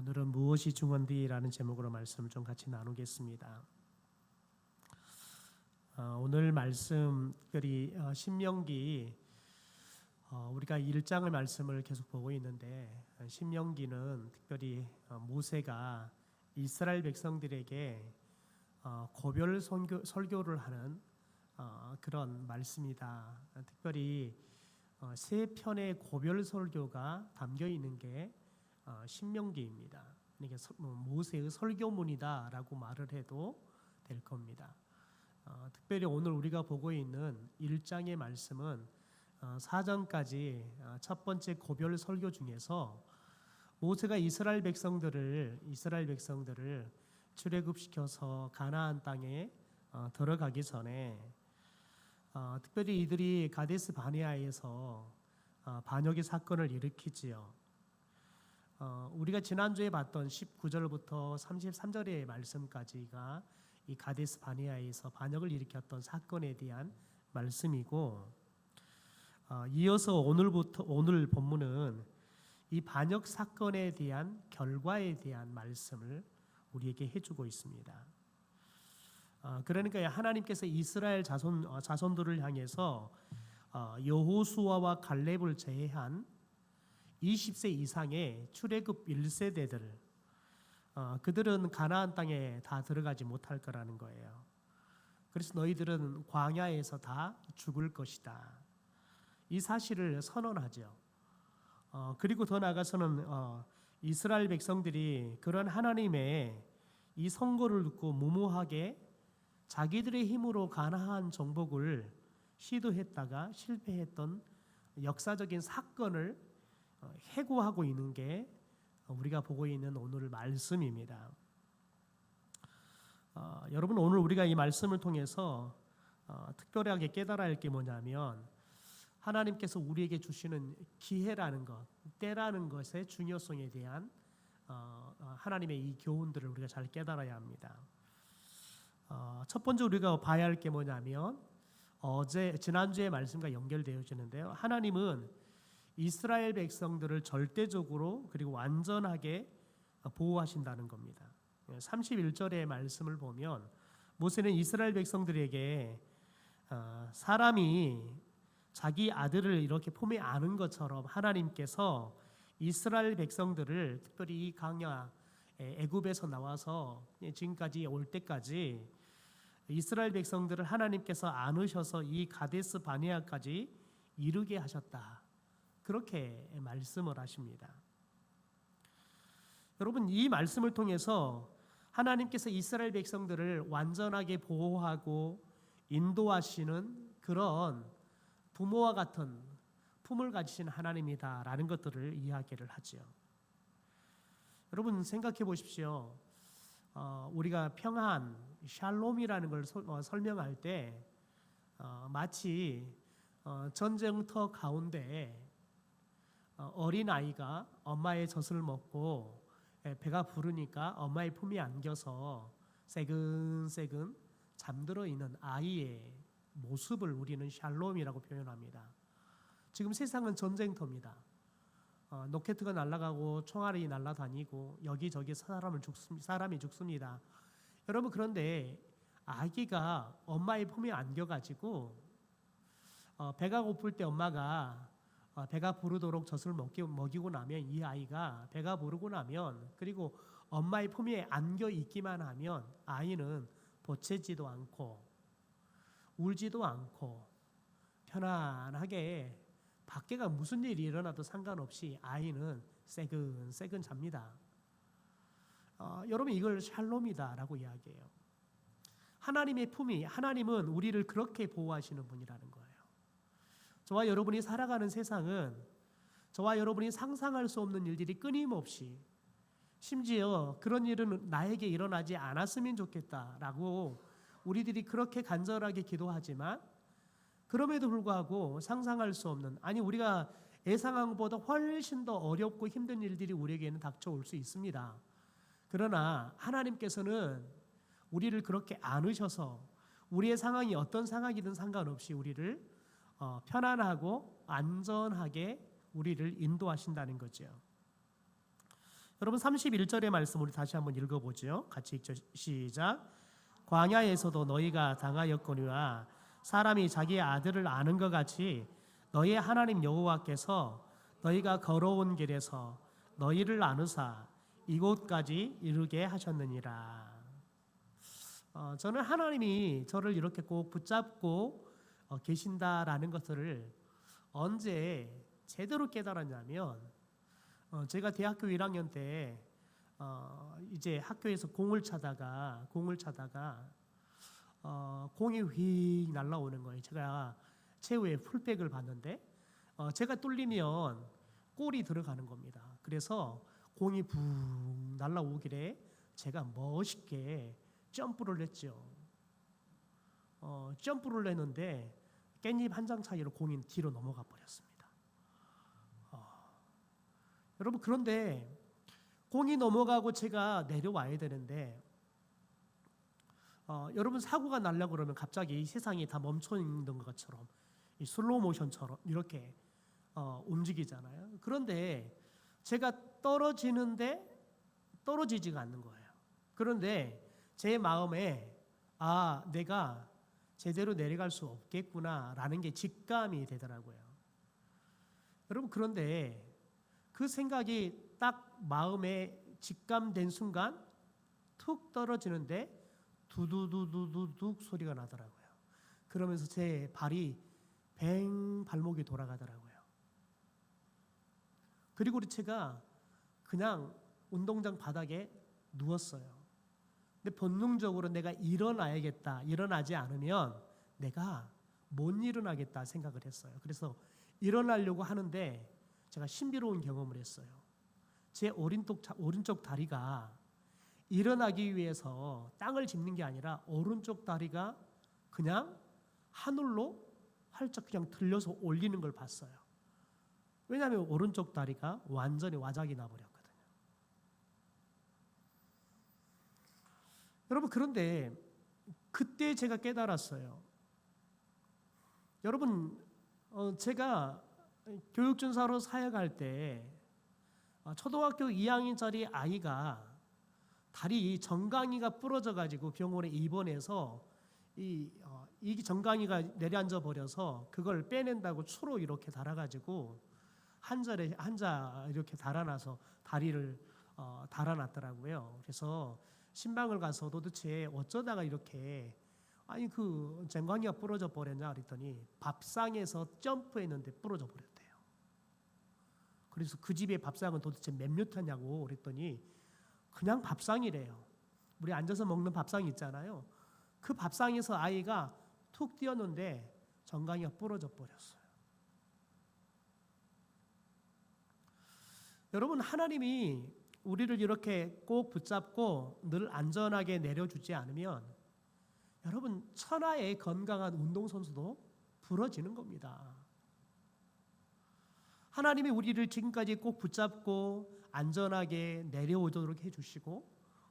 오늘은 무엇이 중요한디라는 제목으로 말씀을 좀 같이 나누겠습니다. 오늘 말씀 특별히 신명기 우리가 1장의 말씀을 계속 보고 있는데 신명기는 특별히 모세가 이스라엘 백성들에게 고별 설교를 하는 그런 말씀이다. 특별히 세 편의 고별 설교가 담겨 있는 게 신명기입니다. 이게 모세의 설교문이다라고 말을 해도 될 겁니다. 특별히 오늘 우리가 보고 있는 1장의 말씀은 4장까지 첫 번째 고별 설교 중에서 모세가 이스라엘 백성들을 출애굽시켜서 가나안 땅에 들어가기 전에 특별히 이들이 가데스 바네아에서 반역의 사건을 일으키지요. 우리가 지난주에 봤던 19절부터 33절의 말씀까지가 이 가데스 바네아에서 반역을 일으켰던 사건에 대한 말씀이고, 이어서 오늘 본문은 이 반역 사건에 대한 결과에 대한 말씀을 우리에게 해주고 있습니다. 그러니까 하나님께서 이스라엘 자손들을 향해서 여호수아와 갈렙을 제외한 20세 이상의 출애굽 1세대들, 그들은 가나안 땅에 다 들어가지 못할 거라는 거예요. 그래서 너희들은 광야에서 다 죽을 것이다. 이 사실을 선언하죠. 그리고 더 나아가서는 이스라엘 백성들이 그런 하나님의 이 선고를 듣고 무모하게 자기들의 힘으로 가나안 정복을 시도했다가 실패했던 역사적인 사건을 해고하고 있는 게 우리가 보고 있는 오늘 말씀입니다. 여러분, 오늘 우리가 이 말씀을 통해서 특별하게 깨달아야 할 게 뭐냐면 하나님께서 우리에게 주시는 기회라는 것, 때라는 것의 중요성에 대한 하나님의 이 교훈들을 우리가 잘 깨달아야 합니다. 첫 번째 우리가 봐야 할 게 뭐냐면 지난주의 말씀과 연결되어지는데요. 하나님은 이스라엘 백성들을 절대적으로 그리고 완전하게 보호하신다는 겁니다. 31절의 말씀을 보면 모세는 이스라엘 백성들에게 사람이 자기 아들을 이렇게 품에 안은 것처럼 하나님께서 이스라엘 백성들을 특별히 이 광야 애굽에서 나와서 지금까지 올 때까지 이스라엘 백성들을 하나님께서 안으셔서 이 가데스 바네아까지 이르게 하셨다. 그렇게 말씀을 하십니다. 여러분, 이 말씀을 통해서 하나님께서 이스라엘 백성들을 완전하게 보호하고 인도하시는 그런 부모와 같은 품을 가지신 하나님이다라는 것들을 이야기를 하죠. 여러분, 생각해 보십시오. 우리가 평안, 샬롬이라는 걸 설명할 때 마치 전쟁터 가운데 어린 아이가 엄마의 젖을 먹고 배가 부르니까 엄마의 품에 안겨서 새근새근 잠들어 있는 아이의 모습을 우리는 샬롬이라고 표현합니다. 지금 세상은 전쟁터입니다. 로켓가 날아가고 총알이 날아다니고 여기저기 사람이 죽습니다. 여러분, 그런데 아기가 엄마의 품에 안겨가지고 배가 고플 때 엄마가 배가 부르도록 젖을 먹이고 나면 이 아이가 배가 부르고 나면 그리고 엄마의 품에 안겨 있기만 하면 아이는 보채지도 않고 울지도 않고 편안하게 밖에가 무슨 일이 일어나도 상관없이 아이는 새근새근 잡니다. 여러분, 이걸 샬롬이다라고 이야기해요. 하나님의 품이, 하나님은 우리를 그렇게 보호하시는 분이라는 거예요. 저와 여러분이 살아가는 세상은 저와 여러분이 상상할 수 없는 일들이 끊임없이, 심지어 그런 일은 나에게 일어나지 않았으면 좋겠다라고 우리들이 그렇게 간절하게 기도하지만 그럼에도 불구하고 상상할 수 없는, 아니 우리가 예상한 것보다 훨씬 더 어렵고 힘든 일들이 우리에게는 닥쳐올 수 있습니다. 그러나 하나님께서는 우리를 그렇게 안으셔서 우리의 상황이 어떤 상황이든 상관없이 우리를 편안하고 안전하게 우리를 인도하신다는 거죠. 여러분 31절의 말씀 우리 다시 한번 읽어보죠. 같이 읽죠. 시작. 광야에서도 너희가 당하였거니와 사람이 자기의 아들을 아는 것 같이 너희의 하나님 여호와께서 너희가 걸어온 길에서 너희를 아누사 이곳까지 이르게 하셨느니라. 저는 하나님이 저를 이렇게 꼭 붙잡고 계신다라는 것을 언제 제대로 깨달았냐면 제가 대학교 1학년 때 이제 학교에서 공을 차다가 공이 휙 날라오는 거예요. 제가 최후의 풀백을 봤는데 제가 뚫리면 골이 들어가는 겁니다. 그래서 공이 붕 날라오길래 제가 멋있게 점프를 했죠. 점프를 했는데 깻잎 한 장 차이로 공이 뒤로 넘어가 버렸습니다. 여러분 그런데 공이 넘어가고 제가 내려와야 되는데 여러분 사고가 날려고 그러면 갑자기 이 세상이 다 멈춰 있는 것처럼 이 슬로우 모션처럼 이렇게 움직이잖아요. 그런데 제가 떨어지는데 떨어지지가 않는 거예요. 그런데 제 마음에 내가 제대로 내려갈 수 없겠구나라는 게 직감이 되더라고요. 여러분 그런데 그 생각이 딱 마음에 직감된 순간 툭 떨어지는데 두두두두둑 소리가 나더라고요. 그러면서 제 발이 뱅 발목이 돌아가더라고요. 그리고 제가 그냥 운동장 바닥에 누웠어요. 근데 본능적으로 내가 일어나야겠다. 일어나지 않으면 내가 못 일어나겠다 생각을 했어요. 그래서 일어나려고 하는데 제가 신비로운 경험을 했어요. 제 오른쪽 다리가 일어나기 위해서 땅을 짚는 게 아니라 오른쪽 다리가 그냥 하늘로 활짝 그냥 들려서 올리는 걸 봤어요. 왜냐하면 오른쪽 다리가 완전히 와작이 나버렸거든요. 여러분 그런데 그때 제가 깨달았어요. 여러분 제가 교육준사로 사역할 때 초등학교 2학년짜리 아이가 다리 정강이가 부러져 가지고 병원에 입원해서 이 정강이가 내려앉아 버려서 그걸 빼낸다고 추로 이렇게 달아가지고 한자 이렇게 달아놔서 다리를 달아놨더라고요. 그래서 신방을 가서 도대체 어쩌다가 이렇게 그 정강이가 부러져 버렸냐 그랬더니 밥상에서 점프했는데 부러져 버렸대요. 그래서 그 집의 밥상은 도대체 몇 미터냐고 그랬더니 그냥 밥상이래요. 우리 앉아서 먹는 밥상 있잖아요. 그 밥상에서 아이가 툭 뛰었는데 정강이가 부러져 버렸어요. 여러분 하나님이 우리를 이렇게 꼭 붙잡고 늘 안전하게 내려주지 않으면 여러분 천하의 건강한 운동선수도 부러지는 겁니다. 하나님이 우리를 지금까지 꼭 붙잡고 안전하게 내려오도록 해주시고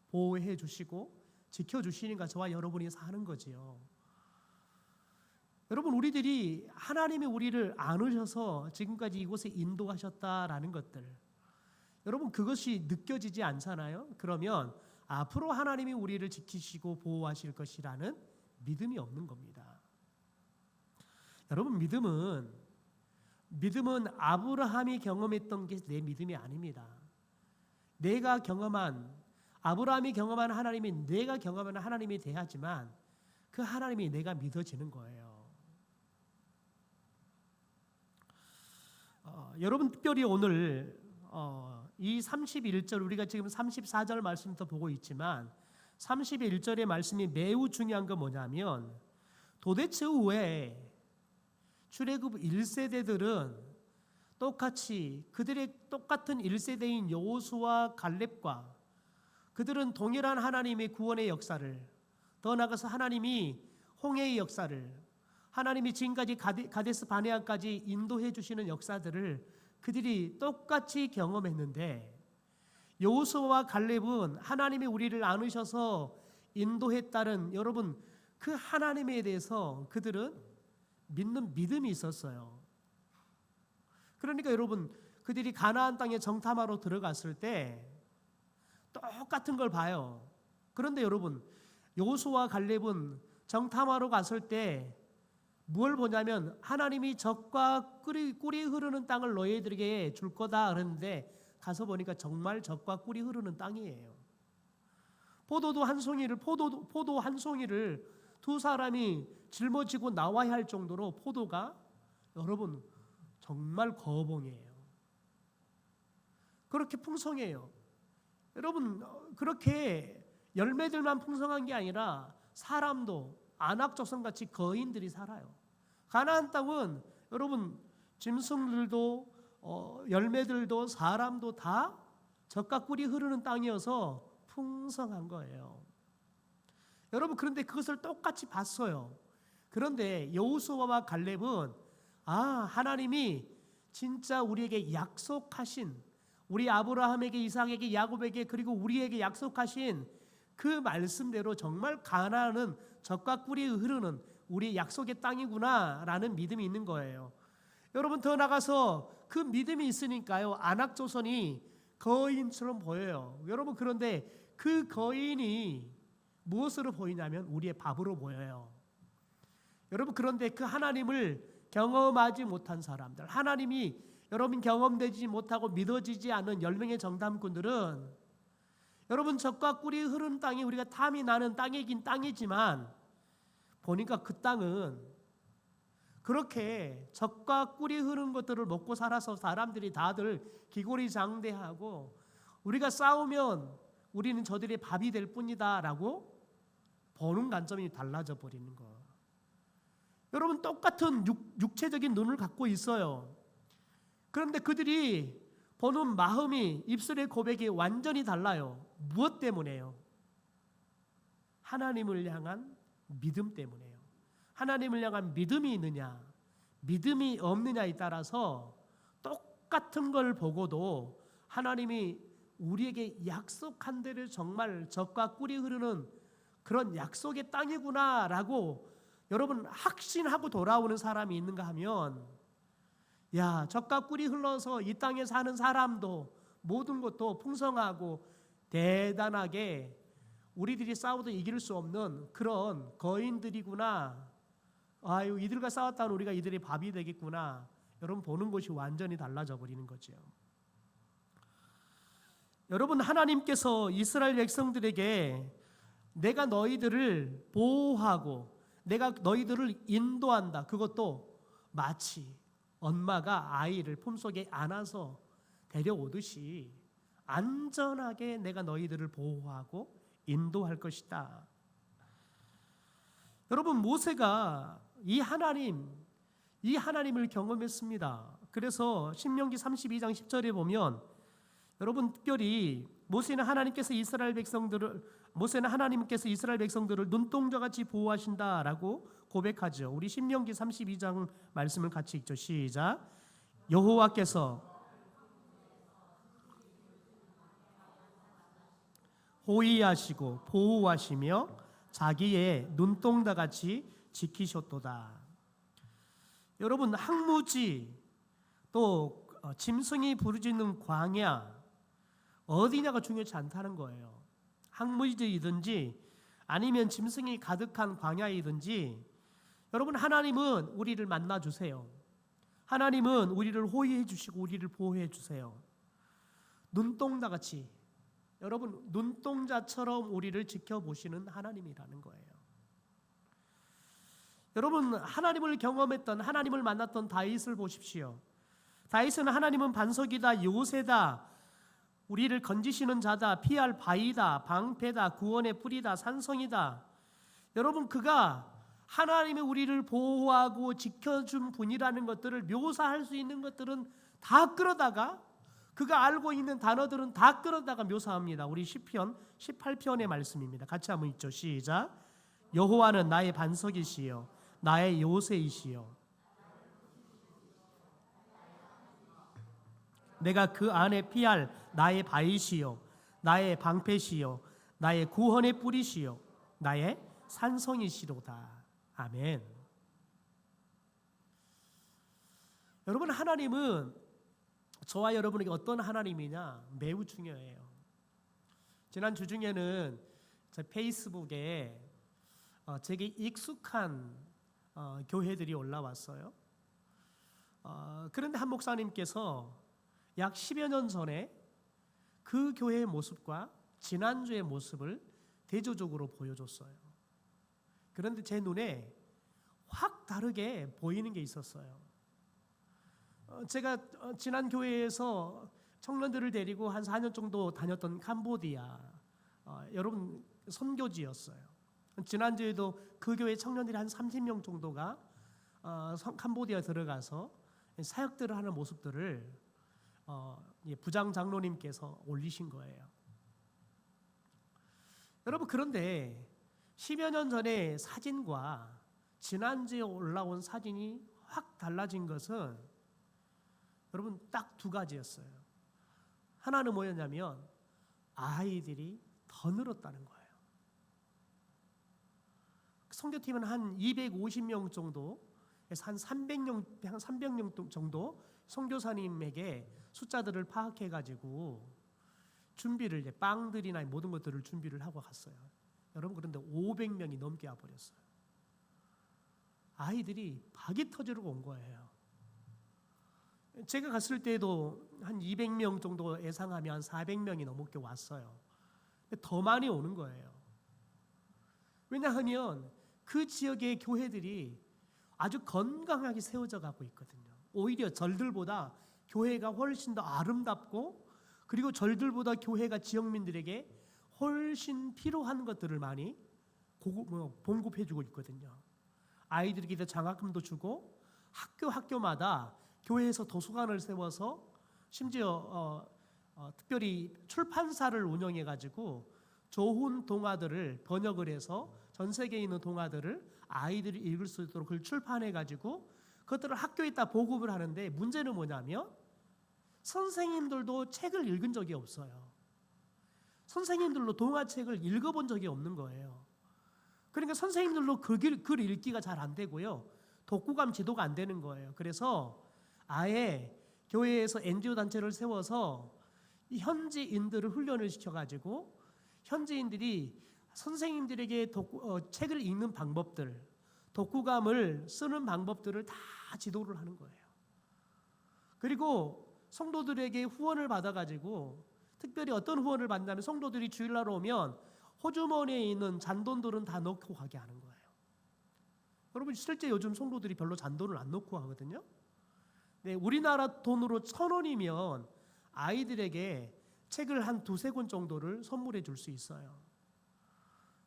보호해 주시고 지켜주시니까 저와 여러분이 사는 거지요. 여러분 우리들이 하나님이 우리를 안으셔서 지금까지 이곳에 인도하셨다라는 것들 여러분 그것이 느껴지지 않잖아요. 그러면 앞으로 하나님이 우리를 지키시고 보호하실 것이라는 믿음이 없는 겁니다. 여러분 믿음은 아브라함이 경험했던 게 내 믿음이 아닙니다. 내가 경험한 아브라함이 경험한 하나님이 내가 경험하는 하나님이 돼야지만 그 하나님이 내가 믿어지는 거예요. 여러분 특별히 오늘 이 31절 우리가 지금 34절 말씀부터 보고 있지만 31절의 말씀이 매우 중요한 건 뭐냐면 도대체 왜 출애굽 1세대들은 똑같이 그들의 똑같은 1세대인 여호수아 갈렙과 그들은 동일한 하나님의 구원의 역사를 더 나아가서 하나님이 홍해의 역사를 하나님이 지금까지 가데스 바네아까지 인도해 주시는 역사들을 그들이 똑같이 경험했는데 여호수아와 갈렙은 하나님이 우리를 안으셔서 인도했다는 여러분 그 하나님에 대해서 그들은 믿는 믿음이 있었어요. 그러니까 여러분 그들이 가나안 땅에 정탐하러 들어갔을 때 똑같은 걸 봐요. 그런데 여러분, 여호수아와 갈렙은 정탐하러 갔을 때 뭘 보냐면 하나님이 젖과 꿀이 흐르는 땅을 너희들에게 줄 거다 그랬는데 가서 보니까 정말 젖과 꿀이 흐르는 땅이에요. 포도 한 송이를 두 사람이 짊어지고 나와야 할 정도로 포도가 여러분 정말 거봉이에요. 그렇게 풍성해요. 여러분 그렇게 열매들만 풍성한 게 아니라 사람도 안악조선같이 거인들이 살아요. 가나안 땅은 여러분 짐승들도 열매들도 사람도 다 젖과 꿀이 흐르는 땅이어서 풍성한 거예요. 여러분 그런데 그것을 똑같이 봤어요. 그런데 여호수아와 갈렙은 하나님이 진짜 우리에게 약속하신 우리 아브라함에게 이삭에게 야곱에게 그리고 우리에게 약속하신 그 말씀대로 정말 가나안은 젖과 꿀이 흐르는 우리 약속의 땅이구나라는 믿음이 있는 거예요. 여러분 더 나가서 그 믿음이 있으니까요 안악조선이 거인처럼 보여요. 여러분 그런데 그 거인이 무엇으로 보이냐면 우리의 밥으로 보여요. 여러분 그런데 그 하나님을 경험하지 못한 사람들, 하나님이 여러분 경험되지 못하고 믿어지지 않는 10명의 정탐꾼들은 여러분 젖과 꿀이 흐르는 땅이 우리가 탐이 나는 땅이긴 땅이지만 보니까 그 땅은 그렇게 젖과 꿀이 흐르는 것들을 먹고 살아서 사람들이 다들 기골이장대하고 우리가 싸우면 우리는 저들의 밥이 될 뿐이다 라고 보는 관점이 달라져 버리는 거. 여러분 똑같은 육체적인 눈을 갖고 있어요. 그런데 그들이 보는 마음이 입술의 고백이 완전히 달라요. 무엇 때문에요? 하나님을 향한 믿음 때문에요. 하나님을 향한 믿음이 있느냐 믿음이 없느냐에 따라서 똑같은 걸 보고도 하나님이 우리에게 약속한 대로 정말 젖과 꿀이 흐르는 그런 약속의 땅이구나라고 여러분 확신하고 돌아오는 사람이 있는가 하면 젖과 꿀이 흘러서 이 땅에 사는 사람도 모든 것도 풍성하고 대단하게 우리들이 싸워도 이길 수 없는 그런 거인들이구나. 이들과 싸웠다면 우리가 이들의 밥이 되겠구나. 여러분 보는 것이 완전히 달라져 버리는 거죠. 여러분 하나님께서 이스라엘 백성들에게 내가 너희들을 보호하고 내가 너희들을 인도한다. 그것도 마치 엄마가 아이를 품속에 안아서 데려오듯이 안전하게 내가 너희들을 보호하고 인도할 것이다. 여러분 모세가 이 하나님을 경험했습니다. 그래서 신명기 32장 10절에 보면 여러분 특별히 모세는 하나님께서 이스라엘 백성들을 눈동자같이 보호하신다라고 고백하죠. 우리 신명기 32장 말씀을 같이 읽죠. 시작. 여호와께서 호위하시고 보호하시며 자기의 눈동자같이 지키셨도다. 여러분 항무지 또 짐승이 부르짖는 광야 어디냐가 중요치 않다는 거예요. 항무지이든지 아니면 짐승이 가득한 광야이든지 여러분 하나님은 우리를 만나 주세요. 하나님은 우리를 호위해 주시고 우리를 보호해 주세요. 눈동자같이 여러분 눈동자처럼 우리를 지켜보시는 하나님이라는 거예요. 여러분 하나님을 경험했던 하나님을 만났던 다윗을 보십시오. 다윗은 하나님은 반석이다 요새다 우리를 건지시는 자다 피할 바위다 방패다 구원의 뿌리다 산성이다. 여러분 그가 하나님이 우리를 보호하고 지켜준 분이라는 것들을 묘사할 수 있는 것들은 다 끌어다가 그가 알고 있는 단어들은 다 끌어다가 묘사합니다. 우리 시편 18편의 말씀입니다. 같이 한번 읽죠. 시작. 여호와는 나의 반석이시요 나의 요새이시요 내가 그 안에 피할 나의 바위시요 나의 방패시요 나의 구원의 뿌리시요 나의 산성이시로다. 아멘. 여러분 하나님은 저와 여러분에게 어떤 하나님이냐 매우 중요해요. 지난 주 중에는 제 페이스북에 제게 익숙한 교회들이 올라왔어요. 그런데 한 목사님께서 약 10여 년 전에 그 교회의 모습과 지난주의 모습을 대조적으로 보여줬어요. 그런데 제 눈에 확 다르게 보이는 게 있었어요. 제가 지난 교회에서 청년들을 데리고 한 4년 정도 다녔던 캄보디아, 여러분 선교지였어요. 지난주에도 그 교회 청년들이 한 30명 정도가 캄보디아 들어가서 사역들을 하는 모습들을 부장 장로님께서 올리신 거예요. 여러분, 그런데 10여 년 전의 사진과 지난주에 올라온 사진이 확 달라진 것은 여러분 딱 두 가지였어요. 하나는 뭐였냐면 아이들이 더 늘었다는 거예요. 선교팀은 한 250명 정도에서 한 300명 정도 선교사님에게 숫자들을 파악해 가지고 준비를 이제 빵들이나 모든 것들을 준비를 하고 갔어요. 여러분, 그런데 500명이 넘게 와버렸어요. 아이들이 박이 터지려고 온 거예요. 제가 갔을 때도 한 200명 정도 예상하면 400명이 넘게 왔어요. 더 많이 오는 거예요. 왜냐하면 그 지역의 교회들이 아주 건강하게 세워져 가고 있거든요. 오히려 절들보다 교회가 훨씬 더 아름답고, 그리고 절들보다 교회가 지역민들에게 훨씬 필요한 것들을 많이 공급해주고 있거든요. 아이들에게 장학금도 주고, 학교마다 교회에서 도서관을 세워서 심지어 특별히 출판사를 운영해 가지고 좋은 동화들을 번역을 해서 전 세계에 있는 동화들을 아이들이 읽을 수 있도록 그걸 출판해 가지고 그것들을 학교에다 보급을 하는데, 문제는 뭐냐면 선생님들도 책을 읽은 적이 없어요. 선생님들도 동화책을 읽어본 적이 없는 거예요. 그러니까 선생님들도 글 읽기가 잘 안 되고요, 독후감 지도가 안 되는 거예요. 그래서 아예 교회에서 NGO 단체를 세워서 이 현지인들을 훈련을 시켜가지고 현지인들이 선생님들에게 책을 읽는 방법들, 독후감을 쓰는 방법들을 다 지도를 하는 거예요. 그리고 성도들에게 후원을 받아가지고, 특별히 어떤 후원을 받냐면 성도들이 주일날 오면 호주머니에 있는 잔돈들은 다 넣고 가게 하는 거예요. 여러분, 실제 요즘 성도들이 별로 잔돈을 안 넣고 하거든요. 네, 우리나라 돈으로 1,000원이면 아이들에게 책을 한 2-3권 정도를 선물해 줄 수 있어요.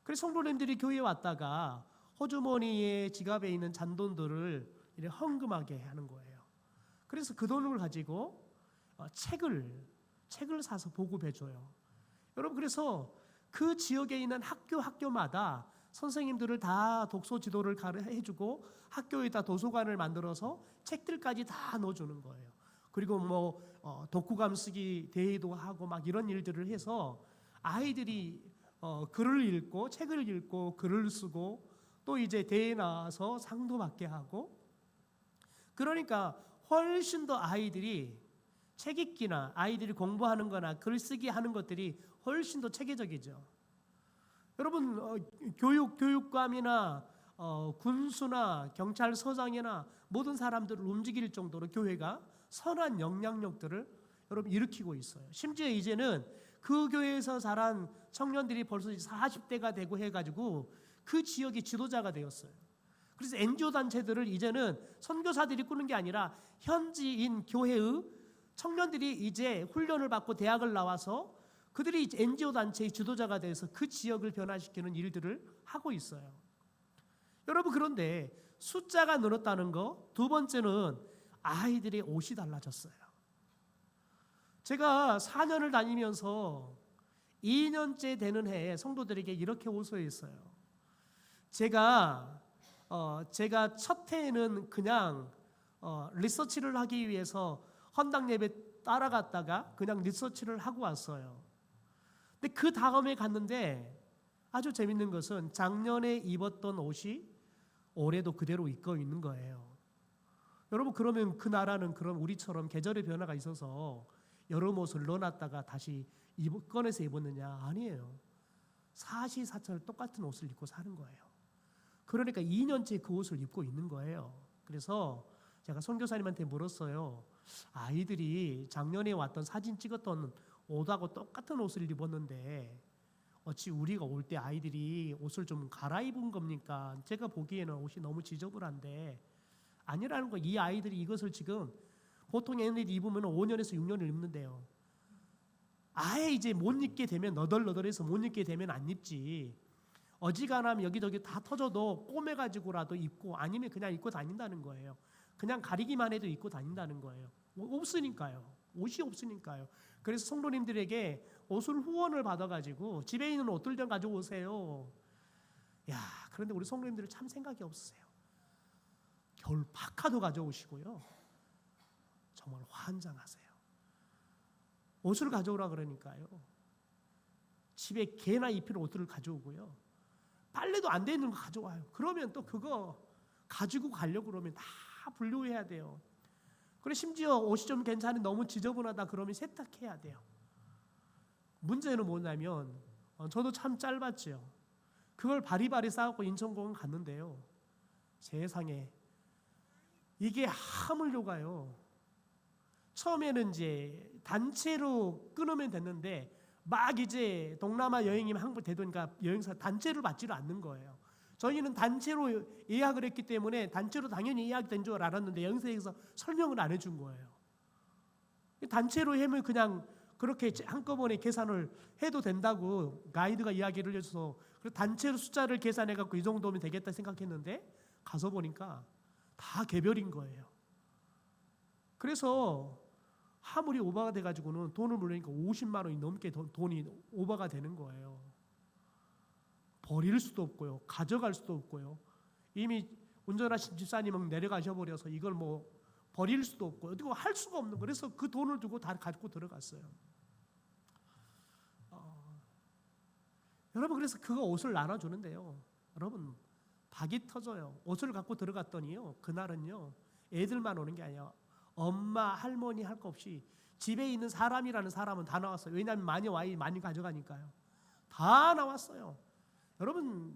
그래서 성도님들이 교회에 왔다가 호주머니에 지갑에 있는 잔돈들을 이렇게 헌금하게 하는 거예요. 그래서 그 돈을 가지고 책을 사서 보급해 줘요. 여러분, 그래서 그 지역에 있는 학교마다 선생님들을 다 독서 지도를 해주고 학교에다 도서관을 만들어서 책들까지 다 넣어주는 거예요. 그리고 독후감 쓰기 대회도 하고 막 이런 일들을 해서 아이들이 글을 읽고 책을 읽고 글을 쓰고 또 이제 대회에 나와서 상도 받게 하고, 그러니까 훨씬 더 아이들이 책 읽기나 아이들이 공부하는 거나 글쓰기 하는 것들이 훨씬 더 체계적이죠. 여러분, 교육감이나 군수나 경찰서장이나 모든 사람들을 움직일 정도로 교회가 선한 영향력들을 여러분 일으키고 있어요. 심지어 이제는 그 교회에서 자란 청년들이 벌써 40대가 되고 해가지고 그 지역의 지도자가 되었어요. 그래서 NGO 단체들을 이제는 선교사들이 꾸는 게 아니라 현지인 교회의 청년들이 이제 훈련을 받고 대학을 나와서 그들이 NGO 단체의 지도자가 돼서 그 지역을 변화시키는 일들을 하고 있어요. 여러분, 그런데 숫자가 늘었다는 거, 두 번째는 아이들의 옷이 달라졌어요. 제가 4년을 다니면서 2년째 되는 해에 성도들에게 이렇게 호소했어요. 제가 첫 해에는 그냥 리서치를 하기 위해서 헌당 예배 따라갔다가 그냥 리서치를 하고 왔어요. 근데 그 다음에 갔는데 아주 재밌는 것은 작년에 입었던 옷이 올해도 그대로 입고 있는 거예요. 여러분, 그러면 그 나라는 그럼 우리처럼 계절의 변화가 있어서 여름 옷을 넣어놨다가 다시 꺼내서 입었느냐? 아니에요. 사시사철 똑같은 옷을 입고 사는 거예요. 그러니까 2년째 그 옷을 입고 있는 거예요. 그래서 제가 선교사님한테 물었어요. 아이들이 작년에 왔던 사진 찍었던 옷하고 똑같은 옷을 입었는데 어찌 우리가 올 때 아이들이 옷을 좀 갈아입은 겁니까? 제가 보기에는 옷이 너무 지저분한데 아니라는 거. 이 아이들이 이것을 지금 보통 얘네들이 입으면 5년에서 6년을 입는데요. 아예 이제 못 입게 되면 너덜너덜해서 못 입게 되면 안 입지. 어지간하면 여기저기 다 터져도 꼬매가지고라도 입고 아니면 그냥 입고 다닌다는 거예요. 그냥 가리기만 해도 입고 다닌다는 거예요. 없으니까요. 옷이 없으니까요. 그래서 성도님들에게 옷을 후원을 받아가지고 집에 있는 옷들 좀 가져오세요. 야, 그런데 우리 성도님들은 참 생각이 없으세요. 겨울 파카도 가져오시고요. 정말 환장하세요. 옷을 가져오라 그러니까요. 집에 개나 입힐 옷들을 가져오고요. 빨래도 안 되는 거 가져와요. 그러면 또 그거 가지고 가려고 그러면 다 분류해야 돼요. 그리고 심지어 옷이 좀 괜찮은 너무 지저분하다 그러면 세탁해야 돼요. 문제는 뭐냐면 저도 참 짧았죠. 그걸 바리바리 싸갖고 인천공원 갔는데요. 세상에 이게 하물류가요. 처음에는 이제 단체로 끊으면 됐는데 막 이제 동남아 여행이 항복되니까 여행사 단체를 받지를 않는 거예요. 저희는 단체로 예약을 했기 때문에 단체로 당연히 예약된 줄 알았는데 여행사에서 설명을 안 해준 거예요. 단체로 하면 그냥 그렇게 한꺼번에 계산을 해도 된다고 가이드가 이야기를 해줘서 단체로 숫자를 계산해갖고 이 정도면 되겠다 생각했는데 가서 보니까 다 개별인 거예요. 그래서 화물이 오버가 돼가지고는 돈을 물으니까 50만 원이 넘게 돈이 오버가 되는 거예요. 버릴 수도 없고요. 가져갈 수도 없고요. 이미 운전하신 집사님은 내려가셔 버려서 이걸 뭐 버릴 수도 없고 어떻게 할 수가 없는 거예요. 그래서 그 돈을 두고 다 갖고 들어갔어요. 여러분 그래서 그거 옷을 나눠주는데요. 여러분 박이 터져요. 옷을 갖고 들어갔더니요. 그날은요. 애들만 오는 게 아니에요. 엄마, 할머니 할 거 없이 집에 있는 사람이라는 사람은 다 나왔어요. 왜냐하면 많이 가져가니까요. 다 나왔어요. 여러분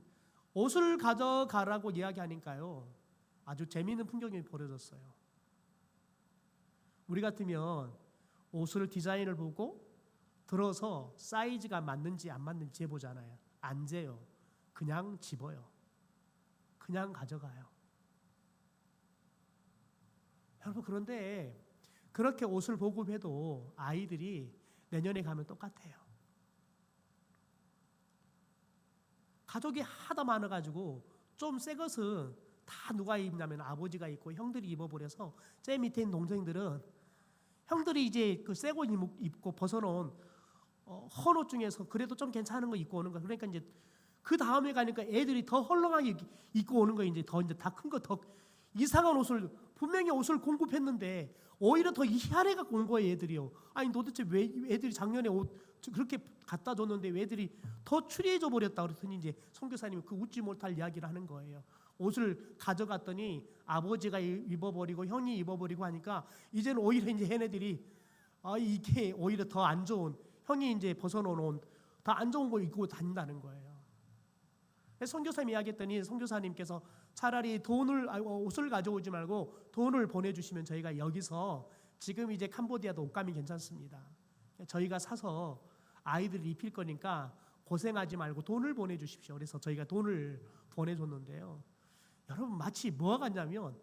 옷을 가져가라고 이야기하니까요. 아주 재미있는 풍경이 벌어졌어요. 우리 같으면 옷을 디자인을 보고 들어서 사이즈가 맞는지 안 맞는지 재보잖아요. 안 재요. 그냥 집어요. 그냥 가져가요. 여러분 그런데 그렇게 옷을 보급해도 아이들이 내년에 가면 똑같아요. 가족이 하도 많아가지고 좀 새 것은 다 누가 입냐면 아버지가 입고 형들이 입어버려서 제 밑에 있는 동생들은 형들이 이제 그 새 옷 입고 벗어놓은 헌 옷 중에서 그래도 좀 괜찮은 거 입고 오는 거. 그러니까 이제 그 다음에 가니까 애들이 더 헐렁하게 입고 오는 거 이제 다 큰 거 더 이상한 옷을 분명히 옷을 공급했는데 오히려 더 희한해 갖고 온 거예요 애들이요. 아니 도대체 왜 애들이 작년에 옷 그렇게 갖다 줬는데 왜 애들이 더 추리해져 버렸다 그랬더니 이제 선교사님이 그 웃지 못할 이야기를 하는 거예요. 옷을 가져갔더니 아버지가 입어버리고 형이 입어버리고 하니까 이제는 오히려 이제 얘네들이 이게 오히려 더 안 좋은 형이 이제 벗어놓은 옷 더 안 좋은 거 입고 다닌다는 거예요. 선교사님이 이야기했더니 선교사님께서 차라리 옷을 가져오지 말고 돈을 보내주시면 저희가 여기서 지금 이제 캄보디아도 옷감이 괜찮습니다. 저희가 사서 아이들 입힐 거니까 고생하지 말고 돈을 보내주십시오. 그래서 저희가 돈을 보내줬는데요. 여러분 마치 뭐가 같냐면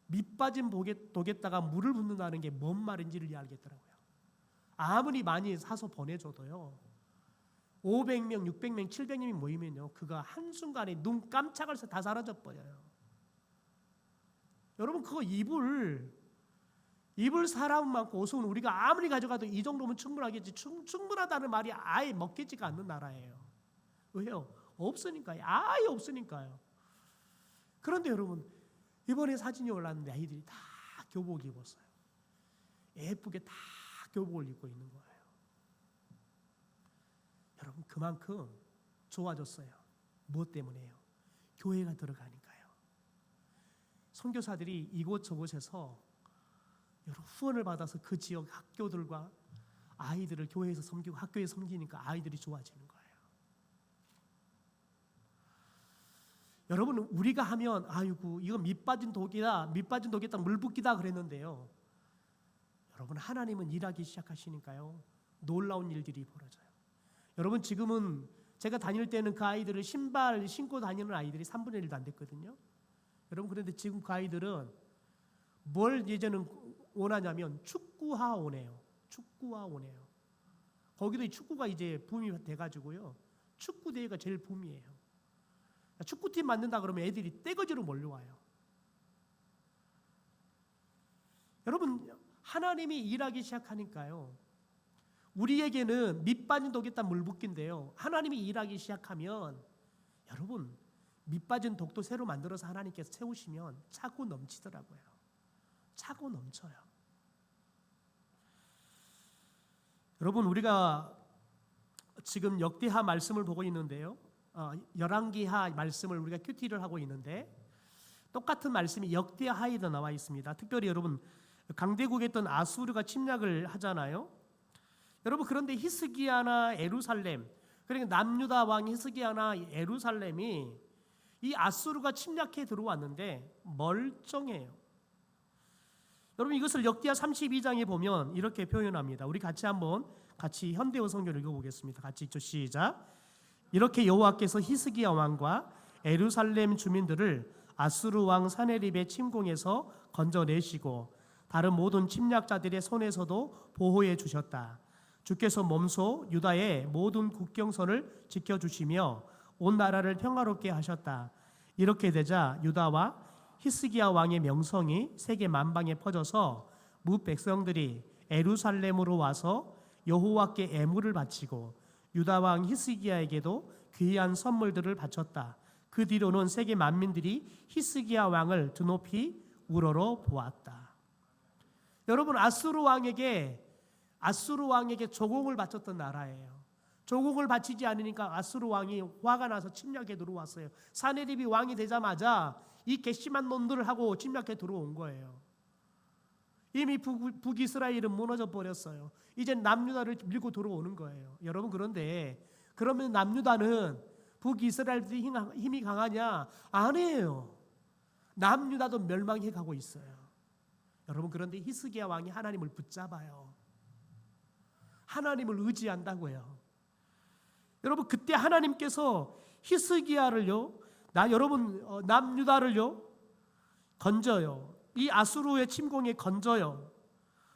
밑빠진 독에다가 물을 붓는다는 게 뭔 말인지를 알겠더라고요. 아무리 많이 사서 보내줘도요. 500명, 600명, 700명이 모이면요. 그가 한순간에 눈 깜짝을 해서 다 사라져 버려요. 여러분 그거 입을 사람 많고 옷은 우리가 아무리 가져가도 이 정도면 충분하겠지. 충분하다는 말이 아예 먹히지가 않는 나라예요. 왜요? 없으니까요. 아예 없으니까요. 그런데 여러분 이번에 사진이 올랐는데 아이들이 다 교복 입었어요. 예쁘게 다 교복을 입고 있는 거예요. 여러분 그만큼 좋아졌어요. 무엇 때문에요? 교회가 들어가니까요. 선교사들이 이곳저곳에서 여러 후원을 받아서 그 지역 학교들과 아이들을 교회에서 섬기고 학교에서 섬기니까 아이들이 좋아지는 거예요. 여러분, 우리가 하면 아이고 이거 밑빠진 독이다, 밑빠진 독이다, 물 붓기다 그랬는데요. 여러분, 하나님은 일하기 시작하시니까요, 놀라운 일들이 벌어져요. 여러분, 지금은 제가 다닐 때는 그 아이들을 신발 신고 다니는 아이들이 3분의 1도 안 됐거든요. 여러분, 그런데 지금 그 아이들은 뭘 예전은 원하냐면 축구화 원해요. 축구화 원해요. 거기도 축구가 이제 붐이 돼가지고요, 축구 대회가 제일 붐이에요. 축구팀 만든다 그러면 애들이 떼거지로 몰려와요. 여러분, 하나님이 일하기 시작하니까요, 우리에게는 밑빠진 독에다 물 붓기인데요, 하나님이 일하기 시작하면 여러분, 밑빠진 독도 새로 만들어서 하나님께서 채우시면 차고 넘치더라고요. 차고 넘쳐요. 여러분, 우리가 지금 역대하 말씀을 보고 있는데요, 열왕기하 말씀을 우리가 큐티를 하고 있는데 똑같은 말씀이 역대하에도 나와 있습니다. 특별히 여러분, 강대국에 있던 아수르가 침략을 하잖아요. 여러분, 그런데 히스기야나 예루살렘, 그러니까 남유다 왕 히스기야나 예루살렘이 이 아수르가 침략해 들어왔는데 멀쩡해요. 여러분, 이것을 역대하 32장에 보면 이렇게 표현합니다. 우리 같이 현대어 성경을 읽어보겠습니다. 같이 읽죠. 시작. 이렇게 여호와께서 히스기야 왕과 예루살렘 주민들을 아수르 왕 사네립의 침공에서 건져내시고 다른 모든 침략자들의 손에서도 보호해 주셨다. 주께서 몸소 유다의 모든 국경선을 지켜주시며 온 나라를 평화롭게 하셨다. 이렇게 되자 유다와 히스기야 왕의 명성이 세계 만방에 퍼져서 뭇 백성들이 예루살렘으로 와서 여호와께 애물을 바치고 유다 왕 히스기야에게도 귀한 선물들을 바쳤다. 그 뒤로는 세계 만민들이 히스기야 왕을 드높이 우러러 보았다. 여러분, 아수르 왕에게 조공을 바쳤던 나라예요. 조공을 바치지 않으니까 아수르 왕이 화가 나서 침략해 들어왔어요. 사네립이 왕이 되자마자 이 괘씸한 놈들을 하고 침략해 들어온 거예요. 이미 북이스라엘은 무너져 버렸어요. 이제 남유다를 밀고 들어오는 거예요. 여러분, 그런데 그러면 남유다는 북이스라엘들이 힘이 강하냐? 아니에요. 남유다도 멸망해 가고 있어요. 여러분, 그런데 히스기야 왕이 하나님을 붙잡아요. 하나님을 의지한다고요. 여러분, 그때 하나님께서 히스기야를요, 남유다를요 건져요. 이 아수르의 침공에 건져요.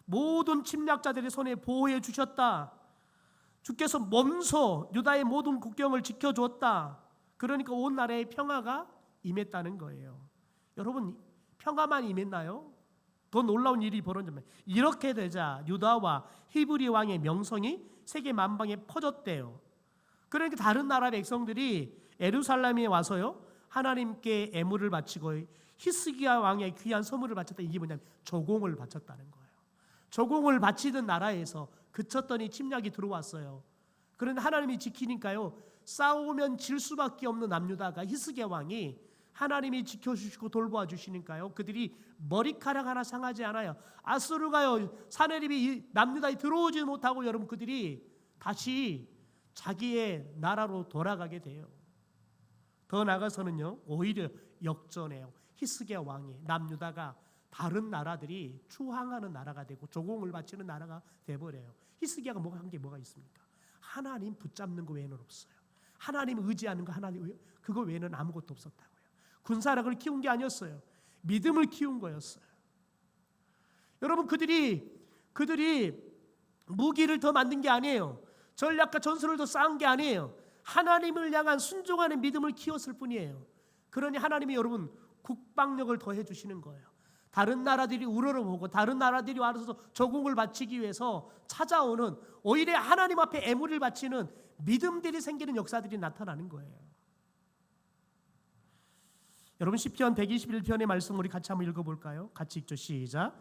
모든 침략자들의 손에 보호해 주셨다. 주께서 몸소 유다의 모든 국경을 지켜주었다. 그러니까 온 나라에 평화가 임했다는 거예요. 여러분, 평화만 임했나요? 더 놀라운 일이 벌어졌습니다. 이렇게 되자 유다와 히브리 왕의 명성이 세계 만방에 퍼졌대요. 그러니까 다른 나라 백성들이 예루살렘에 와서요, 하나님께 애물을 바치고 히스기야 왕의 귀한 선물을 바쳤다. 이게 뭐냐면 조공을 바쳤다는 거예요. 조공을 바치던 나라에서 그쳤더니 침략이 들어왔어요. 그런데 하나님이 지키니까요, 싸우면 질 수밖에 없는 남유다가 히스기야 왕이 하나님이 지켜주시고 돌보아 주시니까요, 그들이 머리카락 하나 상하지 않아요. 아수르가요, 사네립이 남유다에 들어오지 못하고 여러분, 그들이 다시 자기의 나라로 돌아가게 돼요. 더 나아가서는요, 오히려 역전해요. 히스기야 왕이 남유다가 다른 나라들이 추앙하는 나라가 되고 조공을 바치는 나라가 돼버려요. 히스기야가 한 게 뭐가 있습니까? 하나님 붙잡는 거 외에는 없어요. 하나님 의지하는 거 그거 외에는 아무것도 없었다고요. 군사력을 키운 게 아니었어요. 믿음을 키운 거였어요. 여러분, 그들이 무기를 더 만든 게 아니에요. 전략과 전술을 더 쌓은 게 아니에요. 하나님을 향한 순종하는 믿음을 키웠을 뿐이에요. 그러니 하나님이 여러분 국방력을 더해 주시는 거예요. 다른 나라들이 우러러보고 다른 나라들이 와서 조공을 바치기 위해서 찾아오는, 오히려 하나님 앞에 애물을 바치는 믿음들이 생기는 역사들이 나타나는 거예요. 여러분, 시편 121편의 말씀 우리 같이 한번 읽어볼까요? 같이 읽죠. 시작.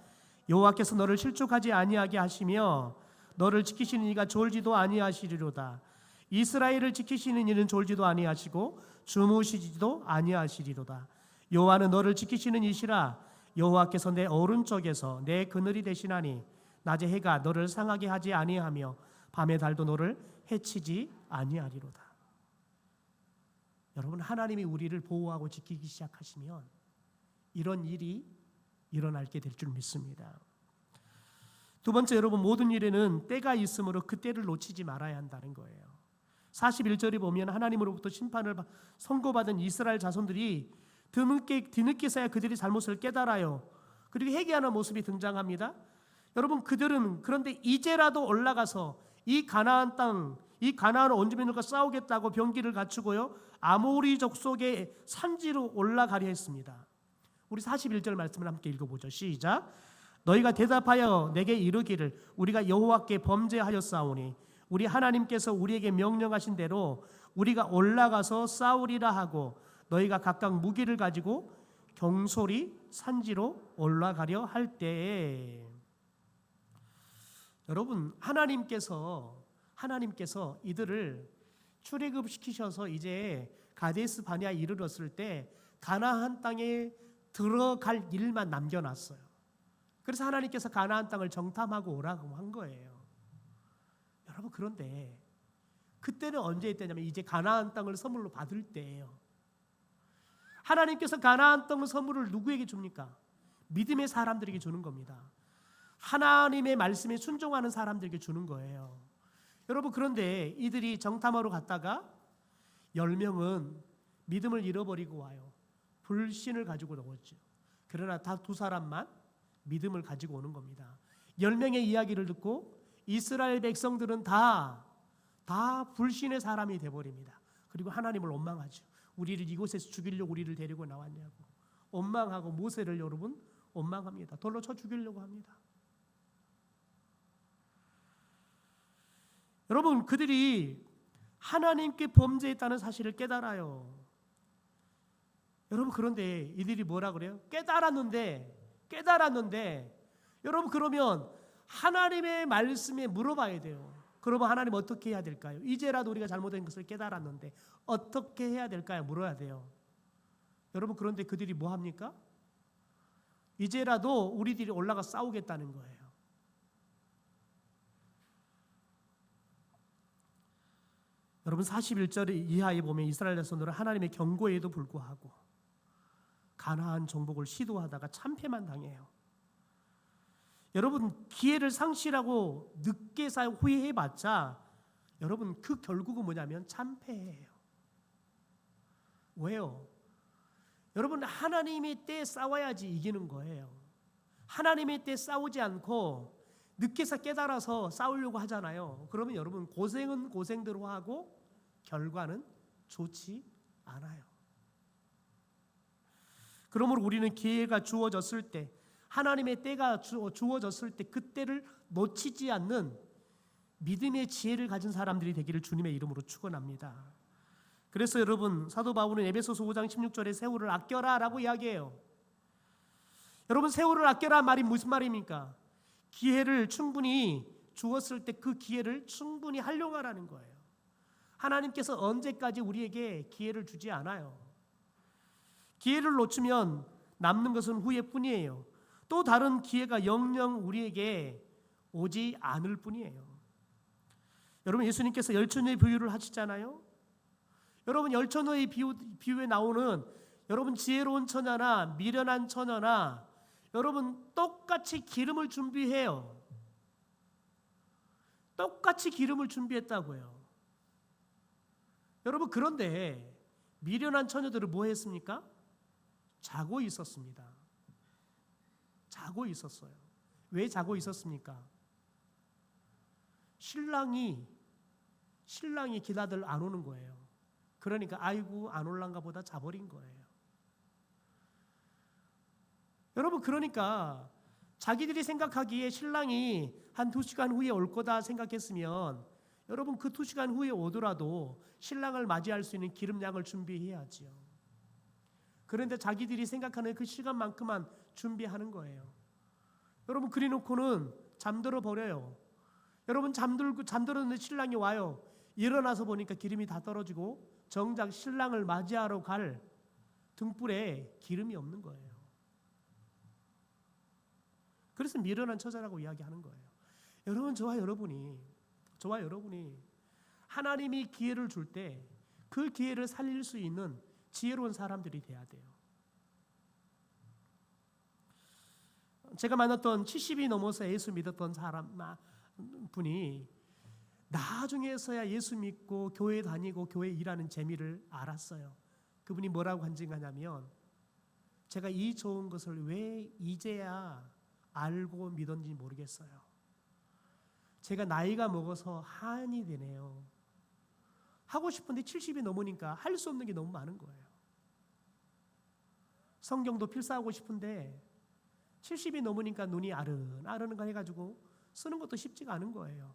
여호와께서 너를 실족하지 아니하게 하시며 너를 지키시는 이가 졸지도 아니하시리로다. 이스라엘을 지키시는 이는 졸지도 아니하시고 주무시지도 아니하시리로다. 여호와는 너를 지키시는 이시라. 여호와께서 내 오른쪽에서 내 그늘이 되시나니 낮에 해가 너를 상하게 하지 아니하며 밤의 달도 너를 해치지 아니하리로다. 여러분, 하나님이 우리를 보호하고 지키기 시작하시면 이런 일이 일어나게 될 줄 믿습니다. 두 번째, 여러분, 모든 일에는 때가 있으므로 그 때를 놓치지 말아야 한다는 거예요. 41절에 보면 하나님으로부터 심판을 선고받은 이스라엘 자손들이 뒤늦게서야 그들이 잘못을 깨달아요. 그리고 회개하는 모습이 등장합니다. 여러분, 그들은 그런데 이제라도 올라가서 이 가나안 땅, 이 가나안 원주민들과 싸우겠다고 병기를 갖추고요, 아모리 족속의 산지로 올라가려 했습니다. 우리 41절 말씀을 함께 읽어보죠. 시작. 너희가 대답하여 내게 이르기를 우리가 여호와께 범죄하였사오니 우리 하나님께서 우리에게 명령하신 대로 우리가 올라가서 싸우리라 하고 너희가 각각 무기를 가지고 경솔히 산지로 올라가려 할 때에, 여러분, 하나님께서 이들을 출애굽시키셔서 이제 가데스 바네아에 이르렀을 때 가나안 땅에 들어갈 일만 남겨놨어요. 그래서 하나님께서 가나안 땅을 정탐하고 오라고 한 거예요. 여러분, 그런데 그때는 언제 때냐면 이제 가나안 땅을 선물로 받을 때예요. 하나님께서 가나안 땅 선물을 누구에게 줍니까? 믿음의 사람들에게 주는 겁니다. 하나님의 말씀에 순종하는 사람들에게 주는 거예요. 여러분, 그런데 이들이 정탐하러 갔다가 10명은 믿음을 잃어버리고 와요. 불신을 가지고 나왔죠. 그러나 다 2사람만 믿음을 가지고 오는 겁니다. 10명의 이야기를 듣고 이스라엘 백성들은 다 불신의 사람이 되어버립니다. 그리고 하나님을 원망하죠. 우리를 이곳에서 죽이려고 우리를 데리고 나왔냐고 원망하고 모세를 여러분 원망합니다. 돌로 쳐 죽이려고 합니다. 여러분, 그들이 하나님께 범죄했다는 사실을 깨달아요. 여러분, 그런데 이들이 뭐라 그래요? 깨달았는데 여러분, 그러면 하나님의 말씀에 물어봐야 돼요. 그러면 하나님 어떻게 해야 될까요? 이제라도 우리가 잘못된 것을 깨달았는데 어떻게 해야 될까요? 물어야 돼요. 여러분, 그런데 그들이 뭐 합니까? 이제라도 우리들이 올라가 싸우겠다는 거예요. 여러분, 41절 이하에 보면 이스라엘 자손들은 하나님의 경고에도 불구하고 가나안 정복을 시도하다가 참패만 당해요. 여러분, 기회를 상실하고 늦게 후회해봤자 여러분 그 결국은 뭐냐면 참패예요. 왜요? 여러분, 하나님의 때에 싸워야지 이기는 거예요. 하나님의 때에 싸우지 않고 늦게서 깨달아서 싸우려고 하잖아요. 그러면 여러분 고생은 고생대로 하고 결과는 좋지 않아요. 그러므로 우리는 기회가 주어졌을 때, 하나님의 때가 주어졌을 때 그때를 놓치지 않는 믿음의 지혜를 가진 사람들이 되기를 주님의 이름으로 축원합니다. 그래서 여러분, 사도 바울은 에베소서 5장 16절에 세월을 아껴라라고 이야기해요. 여러분, 세월을 아껴라 말이 무슨 말입니까? 기회를 충분히 주었을 때 그 기회를 충분히 활용하라는 거예요. 하나님께서 언제까지 우리에게 기회를 주지 않아요. 기회를 놓치면 남는 것은 후회뿐이에요. 또 다른 기회가 영영 우리에게 오지 않을 뿐이에요. 여러분, 예수님께서 열처녀의 비유를 하시잖아요. 여러분, 열처녀의 비유에 나오는 여러분 지혜로운 처녀나 미련한 처녀나 여러분 똑같이 기름을 준비해요. 똑같이 기름을 준비했다고요. 여러분, 그런데 미련한 처녀들은 뭐 했습니까? 자고 있었습니다. 자고 있었어요. 왜 자고 있었습니까? 신랑이 기다들 안 오는 거예요. 그러니까 아이고 안 올란가 보다 자버린 거예요. 여러분, 그러니까 자기들이 생각하기에 신랑이 한 2시간 후에 올 거다 생각했으면 여러분 그 2시간 후에 오더라도 신랑을 맞이할 수 있는 기름량을 준비해야지요. 그런데 자기들이 생각하는 그 시간만큼만 준비하는 거예요. 여러분, 그래놓고는 잠들어 버려요. 여러분, 잠들었는데 신랑이 와요. 일어나서 보니까 기름이 다 떨어지고 정작 신랑을 맞이하러 갈 등불에 기름이 없는 거예요. 그래서 미련한 처자라고 이야기하는 거예요. 여러분, 저와 여러분이 하나님이 기회를 줄 때 그 기회를 살릴 수 있는 지혜로운 사람들이 돼야 돼요. 제가 만났던 70이 넘어서 예수 믿었던 분이 나중에서야 예수 믿고 교회 다니고 교회 일하는 재미를 알았어요. 그분이 뭐라고 간증하냐면, 제가 이 좋은 것을 왜 이제야 알고 믿었는지 모르겠어요. 제가 나이가 먹어서 한이 되네요. 하고 싶은데 70이 넘으니까 할 수 없는 게 너무 많은 거예요. 성경도 필사하고 싶은데 70이 넘으니까 눈이 아른아른거 해가지고 쓰는 것도 쉽지가 않은 거예요.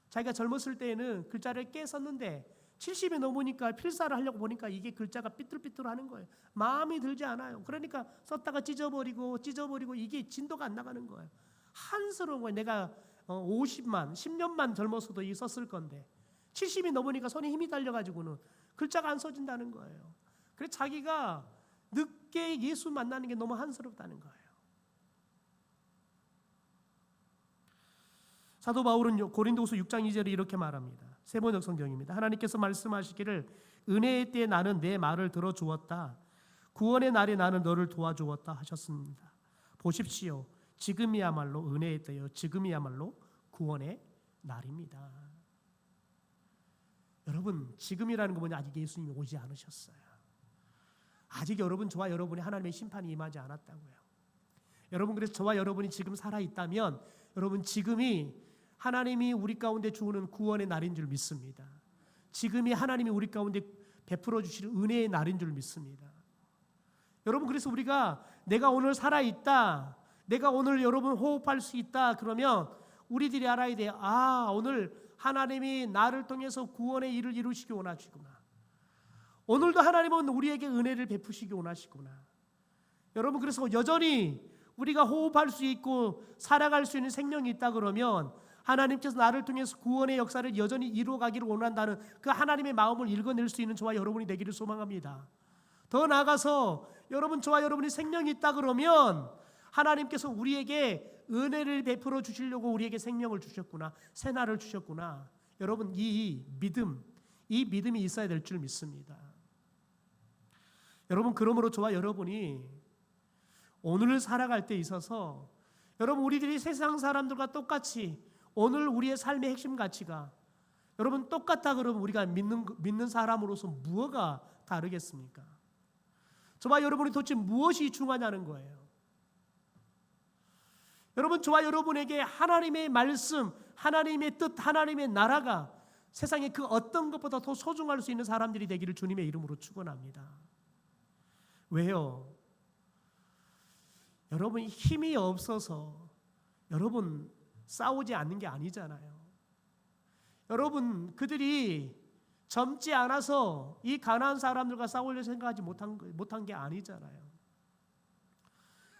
자기가 젊었을 때에는 글자를 깨 썼는데 70이 넘으니까 필사를 하려고 보니까 이게 글자가 삐뚤삐뚤하는 거예요. 마음이 들지 않아요. 그러니까 썼다가 찢어버리고 이게 진도가 안 나가는 거예요. 한스러운 거예요. 내가 50만, 10년만 젊었어도 이 썼을 건데 70이 넘으니까 손에 힘이 달려가지고는 글자가 안 써진다는 거예요. 그래서 자기가 늦게 예수 만나는 게 너무 한스럽다는 거예요. 사도 바울은 고린도후서 6장 2절에 이렇게 말합니다. 세번역 성경입니다. 하나님께서 말씀하시기를 은혜의 때에 나는 내 말을 들어주었다. 구원의 날에 나는 너를 도와주었다 하셨습니다. 보십시오. 지금이야말로 은혜의 때요. 지금이야말로 구원의 날입니다. 여러분, 지금이라는 거 뭐냐? 아직 예수님이 오지 않으셨어요. 아직 여러분, 저와 여러분이 하나님의 심판이 임하지 않았다고요. 여러분, 그래서 저와 여러분이 지금 살아있다면 여러분, 지금이 하나님이 우리 가운데 주는 구원의 날인 줄 믿습니다. 지금이 하나님이 우리 가운데 베풀어 주실 은혜의 날인 줄 믿습니다. 여러분, 그래서 우리가 내가 오늘 살아있다, 내가 오늘 여러분 호흡할 수 있다 그러면 우리들이 알아야 돼요. 오늘 하나님이 나를 통해서 구원의 일을 이루시기 원하시구나. 오늘도 하나님은 우리에게 은혜를 베푸시기 원하시구나. 여러분, 그래서 여전히 우리가 호흡할 수 있고 살아갈 수 있는 생명이 있다 그러면 하나님께서 나를 통해서 구원의 역사를 여전히 이루어가기를 원한다는 그 하나님의 마음을 읽어낼 수 있는 저와 여러분이 되기를 소망합니다. 더 나아가서 여러분, 저와 여러분이 생명이 있다 그러면 하나님께서 우리에게 은혜를 베풀어 주시려고 우리에게 생명을 주셨구나, 새날을 주셨구나. 여러분, 이 믿음이 있어야 될 줄 믿습니다. 여러분, 그러므로 저와 여러분이 오늘을 살아갈 때 있어서 여러분, 우리들이 세상 사람들과 똑같이 오늘 우리의 삶의 핵심 가치가 여러분 똑같다 그러면 우리가 믿는 사람으로서 무엇가 다르겠습니까? 저와 여러분이 도대체 무엇이 중요하냐는 거예요. 여러분, 저와 여러분에게 하나님의 말씀, 하나님의 뜻, 하나님의 나라가 세상의 그 어떤 것보다 더 소중할 수 있는 사람들이 되기를 주님의 이름으로 축원합니다. 왜요? 여러분이 힘이 없어서 여러분 싸우지 않는 게 아니잖아요. 여러분, 그들이 젊지 않아서 이 가난한 사람들과 싸우려 생각하지 못한 게 아니잖아요.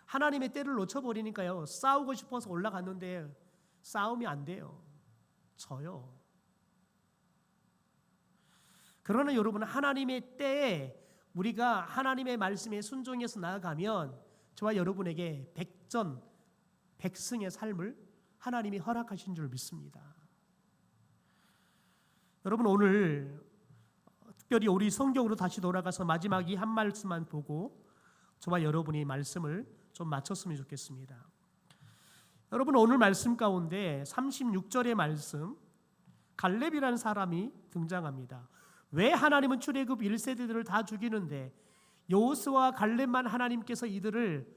하나님의 때를 놓쳐버리니까요, 싸우고 싶어서 올라갔는데 싸움이 안 돼요. 져요. 그러나 여러분, 하나님의 때에 우리가 하나님의 말씀에 순종해서 나아가면 저와 여러분에게 백승의 삶을 하나님이 허락하신 줄 믿습니다. 여러분, 오늘 특별히 우리 성경으로 다시 돌아가서 마지막 이 한 말씀만 보고 저와 여러분이 말씀을 좀 마쳤으면 좋겠습니다. 여러분, 오늘 말씀 가운데 36절의 말씀, 갈렙이라는 사람이 등장합니다. 왜 하나님은 출애굽 1세대들을 다 죽이는데 여호수아와 갈렙만 하나님께서 이들을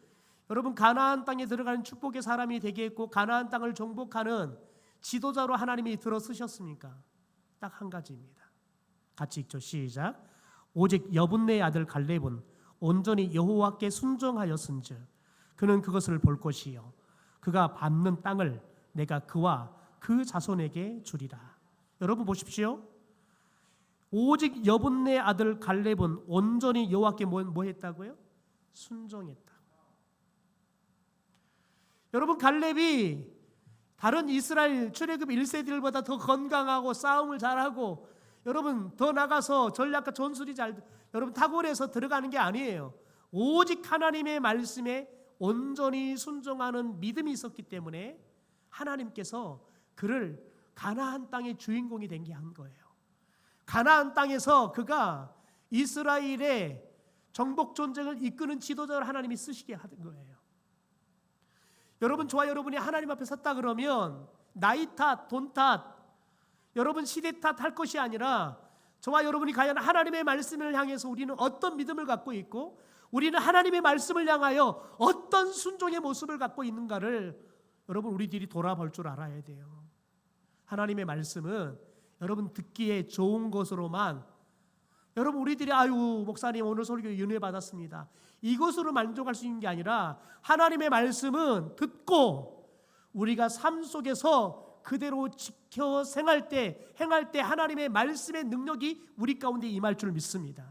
여러분 가나안 땅에 들어가는 축복의 사람이 되게 했고 가나안 땅을 정복하는 지도자로 하나님이 들어 쓰셨습니까? 딱 한 가지입니다. 같이 읽죠. 시작. 오직 여분네의 아들 갈렙은 온전히 여호와께 순종하였은즉 그는 그것을 볼 것이요 그가 받는 땅을 내가 그와 그 자손에게 주리라. 여러분 보십시오. 오직 여분네 아들 갈렙은 온전히 여호와께 뭐 했다고요? 순종했다. 여러분, 갈렙이 다른 이스라엘 출애굽 1세들보다 더 건강하고 싸움을 잘하고 여러분 더 나가서 전략과 전술이 여러분 탁월해서 들어가는 게 아니에요. 오직 하나님의 말씀에 온전히 순종하는 믿음이 있었기 때문에 하나님께서 그를 가나안 땅의 주인공이 되게 한 거예요. 가나안 땅에서 그가 이스라엘의 정복 전쟁을 이끄는 지도자를 하나님이 쓰시게 하는 거예요. 여러분, 저와 여러분이 하나님 앞에 섰다 그러면 나이 탓, 돈 탓, 여러분 시대 탓 할 것이 아니라 저와 여러분이 과연 하나님의 말씀을 향해서 우리는 어떤 믿음을 갖고 있고 우리는 하나님의 말씀을 향하여 어떤 순종의 모습을 갖고 있는가를 여러분 우리들이 돌아볼 줄 알아야 돼요. 하나님의 말씀은 여러분 듣기에 좋은 것으로만 여러분 우리들이 아유 목사님 오늘 설교 은혜 받았습니다, 이것으로 만족할 수 있는 게 아니라 하나님의 말씀은 듣고 우리가 삶 속에서 그대로 지켜 행할 때 하나님의 말씀의 능력이 우리 가운데 임할 줄 믿습니다.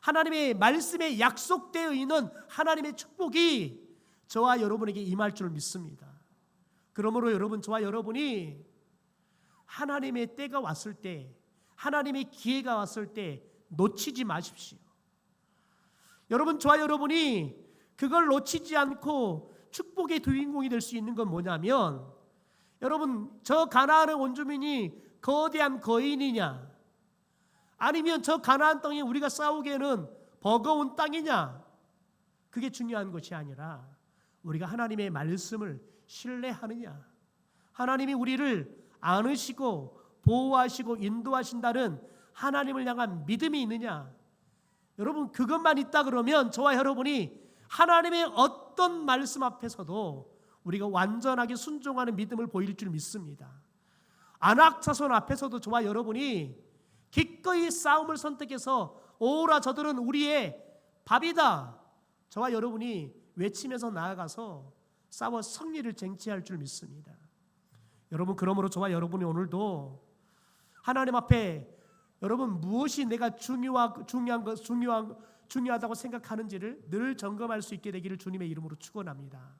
하나님의 말씀에 약속되어 있는 하나님의 축복이 저와 여러분에게 임할 줄 믿습니다. 그러므로 여러분, 저와 여러분이 하나님의 때가 왔을 때, 하나님의 기회가 왔을 때 놓치지 마십시오. 여러분, 저와 여러분이 그걸 놓치지 않고 축복의 주인공이 될 수 있는 건 뭐냐면, 여러분, 저 가나안의 원주민이 거대한 거인이냐, 아니면 저 가나안 땅에 우리가 싸우기에는 버거운 땅이냐, 그게 중요한 것이 아니라 우리가 하나님의 말씀을 신뢰하느냐, 하나님이 우리를 안으시고 보호하시고 인도하신다는 하나님을 향한 믿음이 있느냐, 여러분 그것만 있다 그러면 저와 여러분이 하나님의 어떤 말씀 앞에서도 우리가 완전하게 순종하는 믿음을 보일 줄 믿습니다. 안악자손 앞에서도 저와 여러분이 기꺼이 싸움을 선택해서 오라 저들은 우리의 밥이다, 저와 여러분이 외치면서 나아가서 싸워 승리를 쟁취할 줄 믿습니다. 여러분, 그러므로 저와 여러분이 오늘도 하나님 앞에 여러분 무엇이 내가 중요하다고 생각하는지를 늘 점검할 수 있게 되기를 주님의 이름으로 축원합니다.